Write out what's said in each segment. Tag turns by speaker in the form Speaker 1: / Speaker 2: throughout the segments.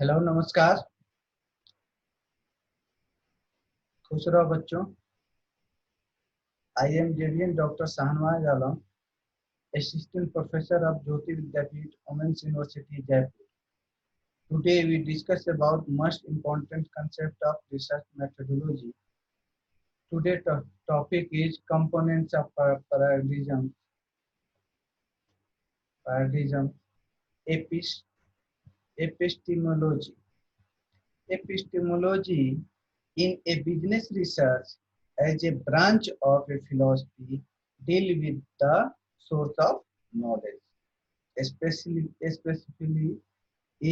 Speaker 1: Hello नमस्कार। खुश रहो बच्चों। आई एम जेवियन doctor Shahnawaz Alam, assistant professor of Jyoti Vidyapeeth women's university Jaipur. Today we discuss about most important concept of research methodology. Today topic is components of paradigm epistemology. Epistemology in a business research as a branch of a philosophy deal with the source of knowledge, especially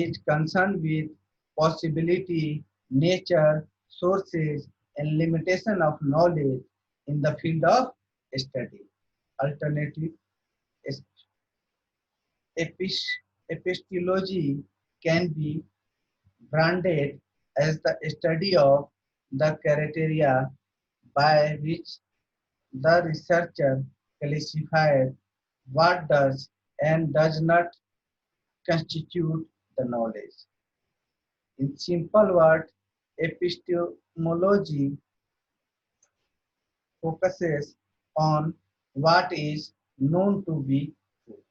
Speaker 1: is concerned with possibility, nature, sources, and limitation of knowledge in the field of study. Alternative epistemology can be branded as the study of the criteria by which the researcher classifies what does and does not constitute the knowledge. In simple words, epistemology focuses on what is known to be true.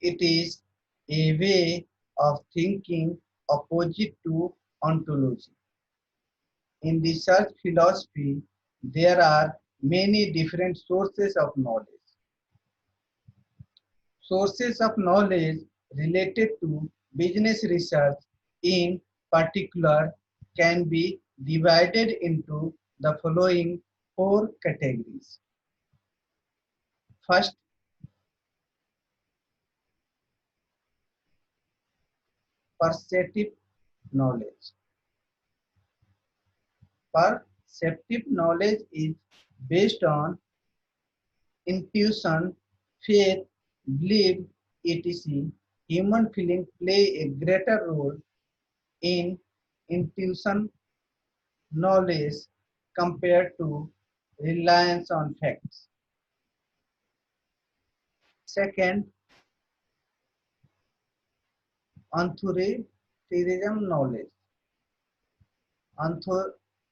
Speaker 1: It is a way of thinking opposite to ontology. In research philosophy, there are many different sources of knowledge. Sources of knowledge related to business research in particular can be divided into the following four categories. First, perceptive knowledge. Perceptive knowledge is based on intuition, faith, belief, etc. Human feelings play a greater role in intuition knowledge compared to reliance on facts. Second, authoritarian knowledge.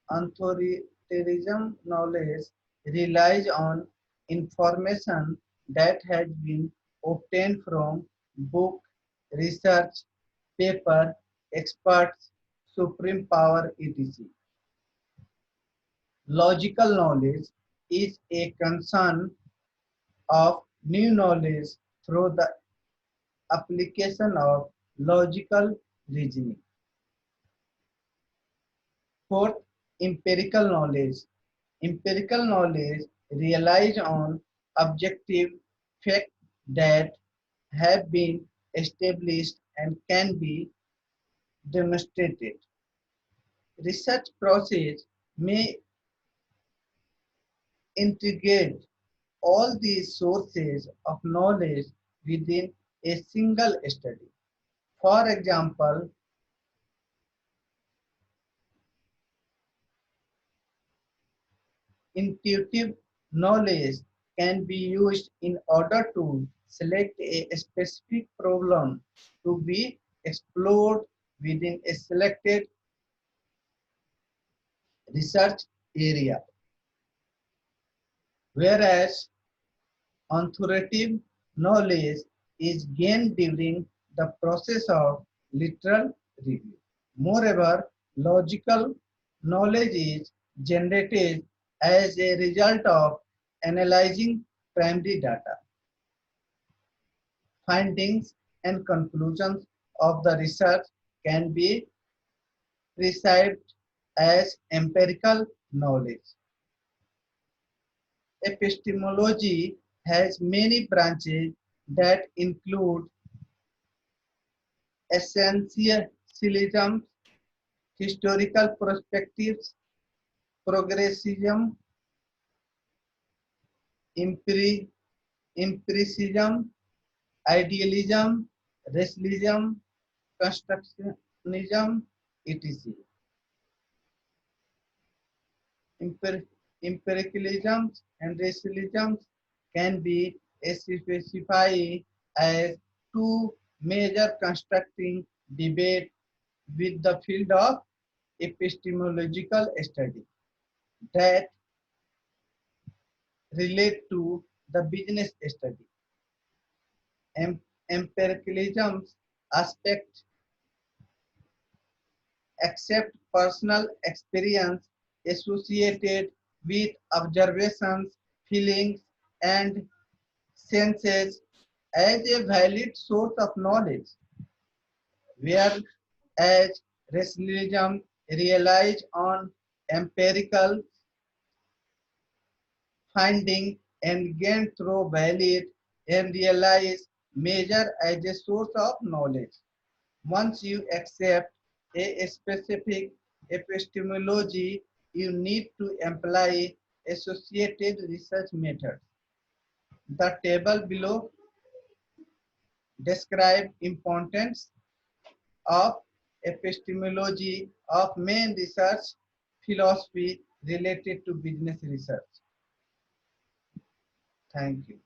Speaker 1: Authoritarian knowledge relies on information that has been obtained from book, research, paper, experts, supreme power, etc. Logical knowledge is a concern of new knowledge through the application of logical reasoning. Fourth, empirical knowledge. Empirical knowledge relies on objective facts that have been established and can be demonstrated. Research process may integrate all these sources of knowledge within a single study. For example, intuitive knowledge can be used in order to select a specific problem to be explored within a selected research area, whereas authoritative knowledge is gained during the process of literal review. Moreover, logical knowledge is generated as a result of analyzing primary data. Findings and conclusions of the research can be perceived as empirical knowledge. Epistemology has many branches that include essentialism, historical perspectives, progressivism, empiricism, idealism, rationalism, constructionism, etc. Empiricalism and rationalism can be specified as two major constructing debate with the field of epistemological study that relate to the business study. Empiricalism's aspect accept personal experience associated with observations, feelings, and senses as a valid source of knowledge, whereas rationalism relies on empirical finding and gain through valid and realized measure as a source of knowledge. Once you accept a specific epistemology, you need to apply associated research methods. The table below describes importance of epistemology of main research philosophy related to business research. Thank you.